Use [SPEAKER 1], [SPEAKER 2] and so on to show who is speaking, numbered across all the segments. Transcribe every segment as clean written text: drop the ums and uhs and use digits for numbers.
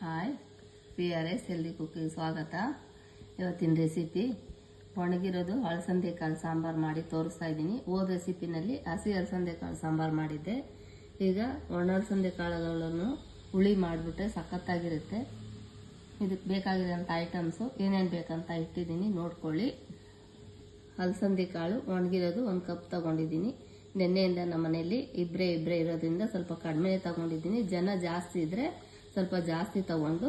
[SPEAKER 1] Hi PRS healthy cooking ಸ್ವಾಗತ. ಇವತ್ತಿನ recipe ಒಣಗಿರೋದು ಅಲಸಂದೆಕಾಳು sambar ಮಾಡಿ ತೋರಿಸ್ತಾ ಇದ್ದೀನಿ. ಹೋದ ರೆಸಿಪಿನಲ್ಲಿ ಹಸಿ ಅಲಸಂದೆಕಾಳು ಸಾಂಬಾರು ಮಾಡಿದ್ದೆ. ಈಗ ಒಣ ಅಲಸಂದೆಕಾಳುಗಳನ್ನು ಹುಳಿ ಮಾಡಿಬಿಟ್ರೆ ಸಖತ್ತಾಗಿರುತ್ತೆ. ಇದಕ್ಕೆ ಬೇಕಾಗಿರೋಂಥ ಐಟಮ್ಸು ಏನೇನು ಬೇಕಂತ ಇಟ್ಟಿದ್ದೀನಿ, ನೋಡ್ಕೊಳ್ಳಿ. ಅಲಸಂದೆಕಾಳು ಒಣಗಿರೋದು 1 ಕಪ್ ತಗೊಂಡಿದ್ದೀನಿ. ನೆನ್ನೆಯಿಂದ ನಮ್ಮ ಮನೆಯಲ್ಲಿ ಇಬ್ಬರೇ ಇರೋದ್ರಿಂದ ಸ್ವಲ್ಪ ಕಡಿಮೆ ತಗೊಂಡಿದ್ದೀನಿ. ಜನ ಜಾಸ್ತಿ ಇದ್ದರೆ ಸ್ವಲ್ಪ ಜಾಸ್ತಿ ತಗೊಂಡು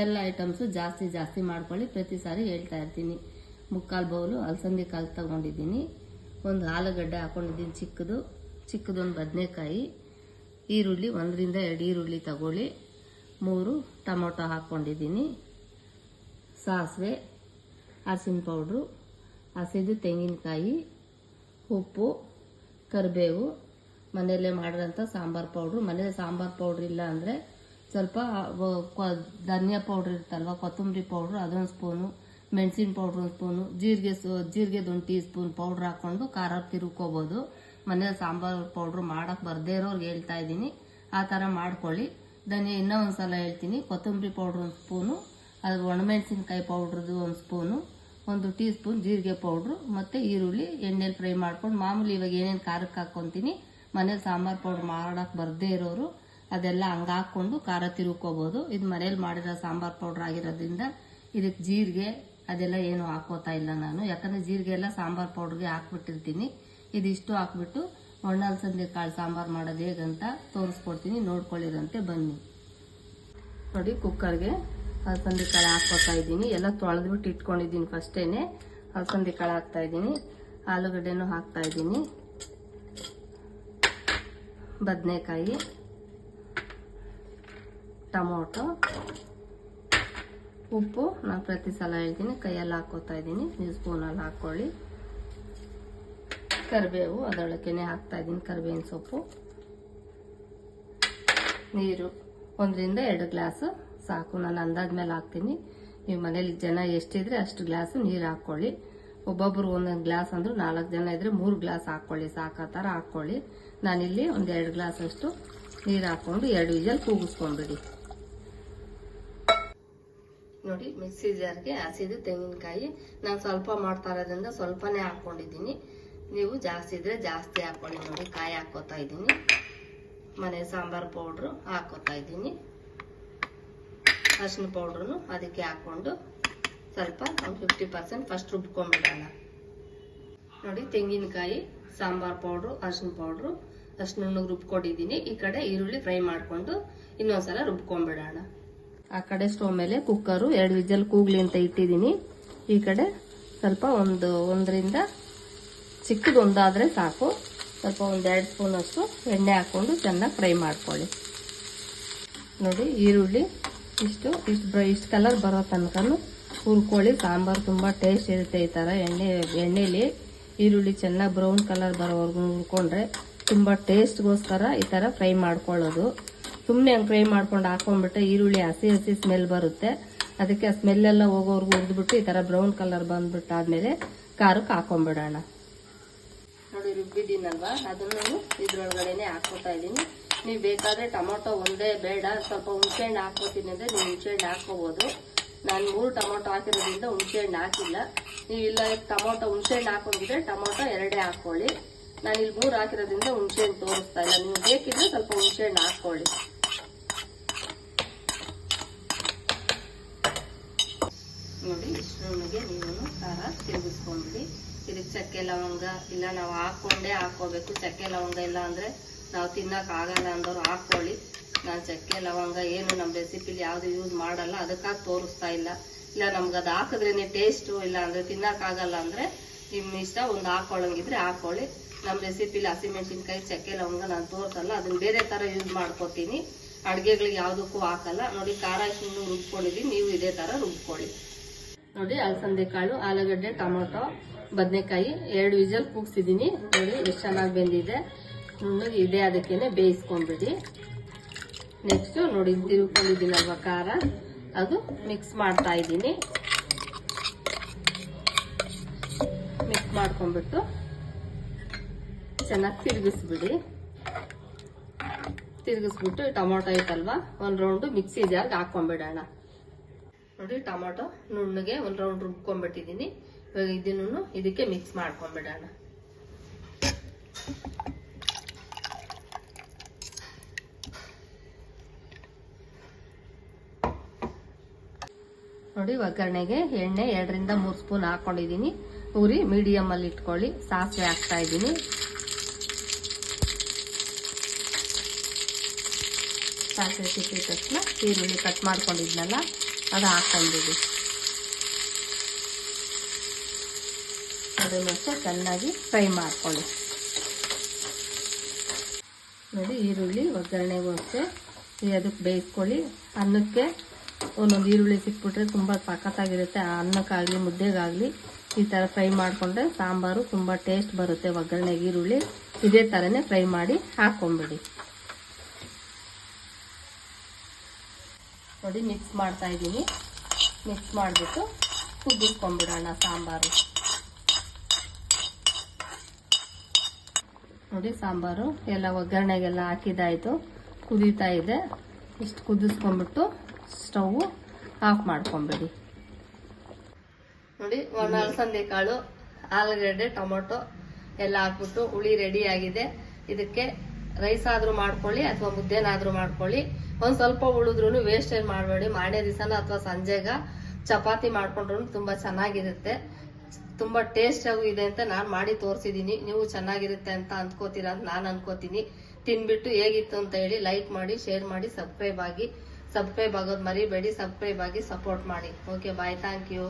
[SPEAKER 1] ಎಲ್ಲ ಐಟಮ್ಸು ಜಾಸ್ತಿ ಮಾಡ್ಕೊಳ್ಳಿ. ಪ್ರತಿ ಸಾರಿ ಹೇಳ್ತಾ ಇರ್ತೀನಿ. 3/4 ಬೌಲು ಅಲಸಂದೆಕಾಳು ತಗೊಂಡಿದ್ದೀನಿ. ಒಂದು ಆಲೂಗಡ್ಡೆ ಹಾಕೊಂಡಿದ್ದೀನಿ, ಚಿಕ್ಕದೊಂದು ಬದನೆಕಾಯಿ, ಈರುಳ್ಳಿ 1 ರಿಂದ 2 ಈರುಳ್ಳಿ ತಗೊಳ್ಳಿ, 3 ಟೊಮೊಟೊ ಹಾಕ್ಕೊಂಡಿದ್ದೀನಿ, ಸಾಸಿವೆ, ಅರಿಶಿನ ಪೌಡ್ರು, ಹಸಿದು ತೆಂಗಿನಕಾಯಿ, ಉಪ್ಪು, ಕರಿಬೇವು, ಮನೆಯಲ್ಲೇ ಮಾಡಿರೋಂಥ ಸಾಂಬಾರು ಪೌಡ್ರು. ಮನೇಲಿ ಸಾಂಬಾರು ಪೌಡ್ರ್ ಇಲ್ಲ ಅಂದರೆ ಸ್ವಲ್ಪ ಧನಿಯಾ ಪೌಡ್ರ್ ಇರುತ್ತಲ್ವ, ಕೊತ್ತಂಬರಿ ಪೌಡ್ರು ಅದೊಂದು ಸ್ಪೂನು, ಮೆಣಸಿನ ಪೌಡ್ರ್ 1 ಸ್ಪೂನು, ಜೀರಿಗೆದು 1 ಟೀ ಸ್ಪೂನ್ ಪೌಡ್ರ್ ಹಾಕ್ಕೊಂಡು ಖಾರ ತಿರುಗ್ಕೋಬೋದು. ಮನೇಲಿ ಸಾಂಬಾರು ಪೌಡ್ರು ಮಾಡೋಕ್ಕೆ ಬರದೇ ಇರೋರ್ಗೆ ಹೇಳ್ತಾ ಇದ್ದೀನಿ, ಆ ಥರ ಮಾಡ್ಕೊಳ್ಳಿ. ಇನ್ನೂ ಒಂದು ಸಲ ಹೇಳ್ತೀನಿ, ಕೊತ್ತಂಬರಿ ಪೌಡ್ರ್ 1 ಸ್ಪೂನು, ಅದು ಒಣಮೆಣಸಿನ್ಕಾಯಿ ಪೌಡ್ರದ್ದು 1 ಸ್ಪೂನು, 1 ಟೀ ಸ್ಪೂನ್ ಜೀರಿಗೆ ಪೌಡ್ರು, ಮತ್ತು ಈರುಳ್ಳಿ ಎಣ್ಣೆಲಿ ಫ್ರೈ ಮಾಡ್ಕೊಂಡು ಮಾಮೂಲಿ ಇವಾಗ ಏನೇನು ಖಾರಕ್ಕೆ ಹಾಕ್ಕೊತೀನಿ, ಮನೇಲಿ ಸಾಂಬಾರು ಪೌಡ್ರ್ ಮಾಡೋಕ್ಕೆ ಬರದೇ ಇರೋರು ಅದೆಲ್ಲ ಹಂಗೆ ಹಾಕ್ಕೊಂಡು ಖಾರ ತಿರುಗ್ಕೋಬೋದು. ಇದು ಮನೇಲಿ ಮಾಡಿರೋ ಸಾಂಬಾರು ಪೌಡ್ರ್ ಆಗಿರೋದ್ರಿಂದ ಇದಕ್ಕೆ ಜೀರಿಗೆ ಅದೆಲ್ಲ ಏನು ಹಾಕೋತಾ ಇಲ್ಲ ನಾನು, ಯಾಕಂದರೆ ಜೀರಿಗೆ ಎಲ್ಲ ಸಾಂಬಾರು ಪೌಡ್ರಿಗೆ ಹಾಕ್ಬಿಟ್ಟಿರ್ತೀನಿ. ಇದಿಷ್ಟು ಹಾಕ್ಬಿಟ್ಟು ಒಣ ಅಲಸಂದೆಕಾಳು ಸಾಂಬಾರು ಮಾಡೋದು ಹೇಗಂತ ತೋರಿಸ್ಕೊಡ್ತೀನಿ, ನೋಡ್ಕೊಳ್ಳಿರಂತೆ ಬನ್ನಿ. ನೋಡಿ, ಕುಕ್ಕರ್ಗೆ ಅಲಸಂದೆಕಾಳು ಹಾಕ್ಕೊತಾ ಇದ್ದೀನಿ. ಎಲ್ಲ ತೊಳೆದ್ಬಿಟ್ಟು ಇಟ್ಕೊಂಡಿದ್ದೀನಿ. ಫಸ್ಟೇನೆ ಅಲಸಂದೆಕಾಳು ಹಾಕ್ತಾ ಇದ್ದೀನಿ, ಆಲೂಗಡ್ಡೆನೂ ಹಾಕ್ತಾ ಇದ್ದೀನಿ, ಬದನೆಕಾಯಿ, ಟೊಮೊಟೊ, ಉಪ್ಪು ನಾನು ಪ್ರತಿ ಸಲ ಹೇಳ್ತೀನಿ, ಕೈಯಲ್ಲಿ ಹಾಕೋತಾ ಇದ್ದೀನಿ, ನೀವು ಸ್ಪೂನಲ್ಲಿ ಹಾಕ್ಕೊಳ್ಳಿ, ಕರಿಬೇವು ಅದೊಳಕ್ಕೇನೆ ಹಾಕ್ತಾ ಇದ್ದೀನಿ, ಕರಿಬೇವಿನ ಸೊಪ್ಪು, ನೀರು 1 ರಿಂದ 2 ಗ್ಲಾಸು ಸಾಕು. ನಾನು ಅಂದಾಜ್ ಮೇಲೆ ಹಾಕ್ತೀನಿ. ನೀವು ಮನೇಲಿ ಜನ ಎಷ್ಟಿದ್ರೆ ಅಷ್ಟು ಗ್ಲಾಸು ನೀರು ಹಾಕ್ಕೊಳ್ಳಿ. ಒಬ್ಬೊಬ್ರು 1 ಗ್ಲಾಸ್ ಅಂದ್ರೆ 4 ಜನ ಇದ್ರೆ 3 ಗ್ಲಾಸ್ ಹಾಕ್ಕೊಳ್ಳಿ, ಸಾಕು. ಆ ಥರ ಹಾಕ್ಕೊಳ್ಳಿ. ನಾನಿಲ್ಲಿ 1-2 ಗ್ಲಾಸ್ ಅಷ್ಟು ನೀರು ಹಾಕ್ಕೊಂಡು 2 ವಿಜಲ್ ಕೂಗಿಸ್ಕೊಂಡ್ಬಿಡಿ. ನೋಡಿ, ಮಿಕ್ಸಿ ಜಾರ್ಗೆ ಹಸಿದು ತೆಂಗಿನಕಾಯಿ ನಾನು ಸ್ವಲ್ಪ ಮಾಡ್ತಾ ಇರೋದ್ರಿಂದ ಸ್ವಲ್ಪನೇ ಹಾಕ್ಕೊಂಡಿದ್ದೀನಿ. ನೀವು ಜಾಸ್ತಿ ಇದ್ರೆ ಜಾಸ್ತಿ ಹಾಕ್ಕೊಳ್ಳಿ. ನೋಡಿ, ಕಾಯಿ ಹಾಕೋತಾ ಇದ್ದೀನಿ, ಮನೆ ಸಾಂಬಾರು ಪೌಡ್ರು ಹಾಕೋತಾ ಇದ್ದೀನಿ, ಅರಿಶಿನ ಪೌಡ್ರೂ ಅದಕ್ಕೆ ಹಾಕ್ಕೊಂಡು ಸ್ವಲ್ಪ ಒಂದು 50% ಫಸ್ಟ್ ರುಬ್ಕೊಂಡ್ಬಿಡೋಣ. ನೋಡಿ, ತೆಂಗಿನಕಾಯಿ, ಸಾಂಬಾರು ಪೌಡ್ರು, ಅರಿಶಿನ ಪೌಡ್ರು ಅಷ್ಟು ನುಣ್ಣಗೆ ರುಬ್ಕೊಂಡಿದ್ದೀನಿ. ಈ ಕಡೆ ಈರುಳ್ಳಿ ಫ್ರೈ ಮಾಡಿಕೊಂಡು ಇನ್ನೊಂದ್ಸಲ ರುಬ್ಕೊಂಡ್ಬಿಡೋಣ. ಆ ಕಡೆ ಸ್ಟವ್ ಮೇಲೆ ಕುಕ್ಕರು 2 ವಿಜಲ್ ಕೂಗ್ಲಿ ಅಂತ ಇಟ್ಟಿದ್ದೀನಿ. ಈ ಕಡೆ ಸ್ವಲ್ಪ ಒಂದರಿಂದ ಚಿಕ್ಕದೊಂದಾದರೆ ಸಾಕು. ಸ್ವಲ್ಪ 1-2 ಸ್ಪೂನ್ ಅಷ್ಟು ಎಣ್ಣೆ ಹಾಕ್ಕೊಂಡು ಚೆನ್ನಾಗಿ ಫ್ರೈ ಮಾಡ್ಕೊಳ್ಳಿ. ನೋಡಿ, ಈರುಳ್ಳಿ ಇಷ್ಟು ಕಲರ್ ಬರೋ ತನಕ ಹುರ್ಕೊಳ್ಳಿ. ಸಾಂಬಾರು ತುಂಬ ಟೇಸ್ಟ್ ಇರುತ್ತೆ. ಈ ಥರ ಎಣ್ಣೆಲಿ ಈರುಳ್ಳಿ ಚೆನ್ನಾಗಿ ಬ್ರೌನ್ ಕಲರ್ ಬರೋವರೆಗೂ ಹುರ್ಕೊಂಡ್ರೆ ತುಂಬ ಟೇಸ್ಟ್ಗೋಸ್ಕರ ಈ ಥರ ಫ್ರೈ ಮಾಡ್ಕೊಳ್ಳೋದು. ಸುಮ್ಮನೆ ಹಂಗೆ ಫ್ರೈ ಮಾಡ್ಕೊಂಡು ಹಾಕೊಂಡ್ಬಿಟ್ರೆ ಈರುಳ್ಳಿ ಹಸಿ ಸ್ಮೆಲ್ ಬರುತ್ತೆ. ಅದಕ್ಕೆ ಆ ಸ್ಮೆಲ್ಲೆಲ್ಲ ಹೋಗೋವರೆಗೂ ಹುರಿದ್ಬಿಟ್ಟು ಈ ಥರ ಬ್ರೌನ್ ಕಲರ್ ಬಂದ್ಬಿಟ್ಟಾದ್ಮೇಲೆ ಖಾರಕ್ಕೆ ಹಾಕೊಂಡ್ಬಿಡೋಣ. ನೋಡಿ, ರುಬ್ಬಿದ್ದೀನಲ್ವಾ, ಅದನ್ನು ಇದ್ರೊಳಗಡೆನೆ ಹಾಕೋತಾ ಇದ್ದೀನಿ. ನೀವು ಬೇಕಾದರೆ ಟೊಮೊಟೊ ಒಂದೇ ಬೇಡ, ಸ್ವಲ್ಪ ಹುಣಸೆಹಣ್ಣು ಹಾಕ್ಕೋತೀನಿ ಅಂದರೆ ನೀವು ಹುಣಸೆಹಣ್ಣು ಹಾಕ್ಕೋಬೋದು. ನಾನು 3 ಟೊಮೊಟೊ ಹಾಕಿರೋದ್ರಿಂದ ಹುಣಸೆಹಣ್ಣು ಹಾಕಿಲ್ಲ. ನೀವು ಇಲ್ಲ ಟೊಮೊಟೊ ಹುಣಸೆಹಣ್ಣು ಹಾಕೊಂಡಿದ್ರೆ ಟೊಮೊಟೊ 2 ಹಾಕ್ಕೊಳ್ಳಿ. ನಾನು ಇಲ್ಲಿ 3 ಹಾಕಿರೋದ್ರಿಂದ ಹುಣಸೆಹಣ್ಣು ತೋರಿಸ್ತಾ ಇಲ್ಲ. ನೀವು ಬೇಕಿದ್ರೆ ಸ್ವಲ್ಪ ಹುಣಸೆಹಣ್ಣು ಹಾಕ್ಕೊಳ್ಳಿ. ನೋಡಿ, ಇಷ್ಟೊಂದಿಗೆ ನೀವು ಖಾರ ತಿರುಗಿಸ್ಕೊಂಡ್ಬಿಡಿ. ಇದಕ್ಕೆ ಚಕ್ಕೆ ಲವಂಗ ಇಲ್ಲ ನಾವು ಹಾಕೋಬೇಕು. ಚಕ್ಕೆ ಲವಂಗ ಇಲ್ಲ ಅಂದರೆ ನಾವು ತಿನ್ನಕ್ಕೆ ಆಗಲ್ಲ ಅಂದವ್ರು ಹಾಕ್ಕೊಳ್ಳಿ. ನಾನು ಚಕ್ಕೆ ಲವಂಗ ಏನು ನಮ್ಮ ರೆಸಿಪಿಲಿ ಯಾವುದು ಯೂಸ್ ಮಾಡಲ್ಲ, ಅದಕ್ಕಾಗಿ ತೋರಿಸ್ತಾ ಇಲ್ಲ. ಇಲ್ಲ ನಮ್ಗೆ ಅದು ಹಾಕಿದ್ರೇನೆ ಟೇಸ್ಟು, ಇಲ್ಲ ಅಂದರೆ ತಿನ್ನಕ್ಕಾಗಲ್ಲ ಅಂದರೆ ನಿಮ್ಮ ಇಷ್ಟ. ಒಂದು ಹಾಕೊಳ್ಳಂಗಿದ್ರೆ ಹಾಕೊಳ್ಳಿ. ನಮ್ಮ ರೆಸಿಪಿಲಿ ಹಸಿಮೆಣಸಿನ್ಕಾಯಿ, ಚಕ್ಕೆ ಲವಂಗ ನಾನು ತೋರಿಸಲ್ಲ, ಅದನ್ನ ಬೇರೆ ಥರ ಯೂಸ್ ಮಾಡ್ಕೋತೀನಿ. ಅಡುಗೆಗಳಿಗೆ ಯಾವುದಕ್ಕೂ ಹಾಕಲ್ಲ. ನೋಡಿ, ಖಾರ ಇನ್ನು ರುಬ್ಕೊಂಡಿದ್ದೀನಿ, ನೀವು ಇದೇ ಥರ ರುಬ್ಕೊಳ್ಳಿ. ನೋಡಿ, ಅಲಸಂದೆಕಾಳು, ಆಲೂಗಡ್ಡೆ, ಟೊಮೊಟೊ, ಬದನೆಕಾಯಿ 2 ವಿಜಲ್ ಕೂಗ್ಸಿದ್ದೀನಿ. ನೋಡಿ, ಎಷ್ಟು ಚೆನ್ನಾಗಿ ಬೆಂದಿದೆ. ನುಣ್ಣಗೆ ಇದೆ, ಅದಕ್ಕೇನೆ ಬೇಯಿಸ್ಕೊಂಡ್ಬಿಡಿ. ನೆಕ್ಸ್ಟು ನೋಡಿ, ತಿರುಗ್ಕೊಂಡಿದ್ದೀನಲ್ವ ಖಾರ, ಅದು ಮಿಕ್ಸ್ ಮಾಡ್ತಾ ಇದ್ದೀನಿ. ಮಿಕ್ಸ್ ಮಾಡ್ಕೊಂಡ್ಬಿಟ್ಟು ಚೆನ್ನಾಗಿ ತಿರುಗಿಸ್ಬಿಡಿ. ತಿರುಗಿಸ್ಬಿಟ್ಟು ಟೊಮೊಟೊ ಐತಲ್ವಾ ಒಂದ್ ರೌಂಡ್ ಮಿಕ್ಸಿ ಜಾರ್ಗೆ ಹಾಕೊಂಡ್ಬಿಡೋಣ. ನೋಡಿ ಟೊಮೊಟೊ ನುಣ್ಣಗೆ ಒಂದ್ ರೌಂಡ್ ರುಬ್ಕೊಂಡ್ಬಿಟ್ಟಿದೀನಿ. ಇವಾಗ ಇದನ್ನು ಇದಕ್ಕೆ ಮಿಕ್ಸ್ ಮಾಡ್ಕೊಂಡ್ಬಿಡೋಣ. ನೋಡಿ ಒಗ್ಗರಣೆಗೆ ಎಣ್ಣೆ 2 ರಿಂದ 3 ಸ್ಪೂನ್ ಹಾಕೊಂಡಿದೀನಿ. ಉರಿ ಮೀಡಿಯಂ ಅಲ್ಲಿ ಇಟ್ಕೊಳ್ಳಿ. ಸಾಸಿವೆ ಹಾಕ್ತಾ ಇದ್ದೀನಿ. ಸಾಸಿವೆ ಸಿಕ್ಕಿದ ತಕ್ಷಣ ಈರುಳ್ಳಿ ಕಟ್ ಮಾಡ್ಕೊಂಡಿದ್ನಲ್ಲ ಅದು ಹಾಕೊಂಡಿದ್ದೀವಿ. ಅದನ್ನು ಅಷ್ಟೇ ಚೆನ್ನಾಗಿ ಫ್ರೈ ಮಾಡ್ಕೊಳ್ಳಿ. ನೋಡಿ ಈರುಳ್ಳಿ ಒಗ್ಗರಣೆಗೂ ಅಷ್ಟೇ ಅದಕ್ಕೆ ಬೇಯಿಸ್ಕೊಳ್ಳಿ. ಅನ್ನಕ್ಕೆ ಒಂದೊಂದು ಈರುಳ್ಳಿ ಸಿಕ್ಬಿಟ್ರೆ ತುಂಬ ಸಖತ್ತಾಗಿರುತ್ತೆ. ಅನ್ನಕ್ಕಾಗಲಿ ಮುದ್ದೆಗಾಗಲಿ ಈ ಥರ ಫ್ರೈ ಮಾಡಿಕೊಂಡ್ರೆ ಸಾಂಬಾರು ತುಂಬ ಟೇಸ್ಟ್ ಬರುತ್ತೆ. ಒಗ್ಗರಣೆಗೆ ಈರುಳ್ಳಿ ಇದೇ ಥರನೇ ಫ್ರೈ ಮಾಡಿ ಹಾಕೊಂಡ್ಬಿಡಿ. ನೋಡಿ ಮಿಕ್ಸ್ ಮಾಡ್ತಾ ಇದ್ದೀನಿ. ಮಿಕ್ಸ್ ಮಾಡಿಬಿಟ್ಟು ಕುದಿಸ್ಕೊಂಡ್ಬಿಡೋಣ ಸಾಂಬಾರು. ನೋಡಿ ಸಾಂಬಾರು ಎಲ್ಲ ಒಗ್ಗರಣೆಗೆಲ್ಲ ಹಾಕಿದಾಯ್ತು. ಕುದೀತಾ ಇದೆ. ಇಷ್ಟು ಕುದಿಸ್ಕೊಂಡ್ಬಿಟ್ಟು ಸ್ಟವ್ ಆಫ್ ಮಾಡ್ಕೊಂಬಿಡಿ. ನೋಡಿ ಒಂದು ಅಲಸಂದೆ ಕಾಳು, ಆಲೂಗಡ್ಡೆ, ಟೊಮೊಟೊ ಎಲ್ಲ ಹಾಕ್ಬಿಟ್ಟು ಹುಳಿ ರೆಡಿ ಆಗಿದೆ. ಇದಕ್ಕೆ ರೈಸ್ ಆದ್ರೂ ಮಾಡ್ಕೊಳ್ಳಿ ಅಥವಾ ಮುದ್ದೆನಾದ್ರೂ ಮಾಡ್ಕೊಳ್ಳಿ. ಒಂದ್ ಸ್ವಲ್ಪ ಉಳಿದ್ರು ವೇಸ್ಟೇಜ್ ಮಾಡಬೇಡಿ. ಮಾಡೇ ದಿವಸನ ಅಥವಾ ಸಂಜೆಗ ಚಪಾತಿ ಮಾಡ್ಕೊಂಡ್ರು ತುಂಬಾ ಚೆನ್ನಾಗಿರುತ್ತೆ. ತುಂಬಾ ಟೇಸ್ಟ್ ಆಗೂ ಇದೆ ಅಂತ ನಾನು ಮಾಡಿ ತೋರಿಸಿದೀನಿ. ನೀವು ಚೆನ್ನಾಗಿರುತ್ತೆ ಅಂತ ಅಂದ್ಕೋತೀರಾ ಅಂತ ನಾನು ಅನ್ಕೋತೀನಿ. ತಿನ್ಬಿಟ್ಟು ಹೇಗಿತ್ತು ಅಂತ ಹೇಳಿ ಲೈಕ್ ಮಾಡಿ, ಶೇರ್ ಮಾಡಿ, ಸಬ್ಸ್ಕ್ರೈಬ್ ಆಗೋದು ಮರಿಬೇಡಿ. ಸಬ್ಸ್ಕ್ರೈಬ್ ಆಗಿ ಸಪೋರ್ಟ್ ಮಾಡಿ. Okay, bye, thank you.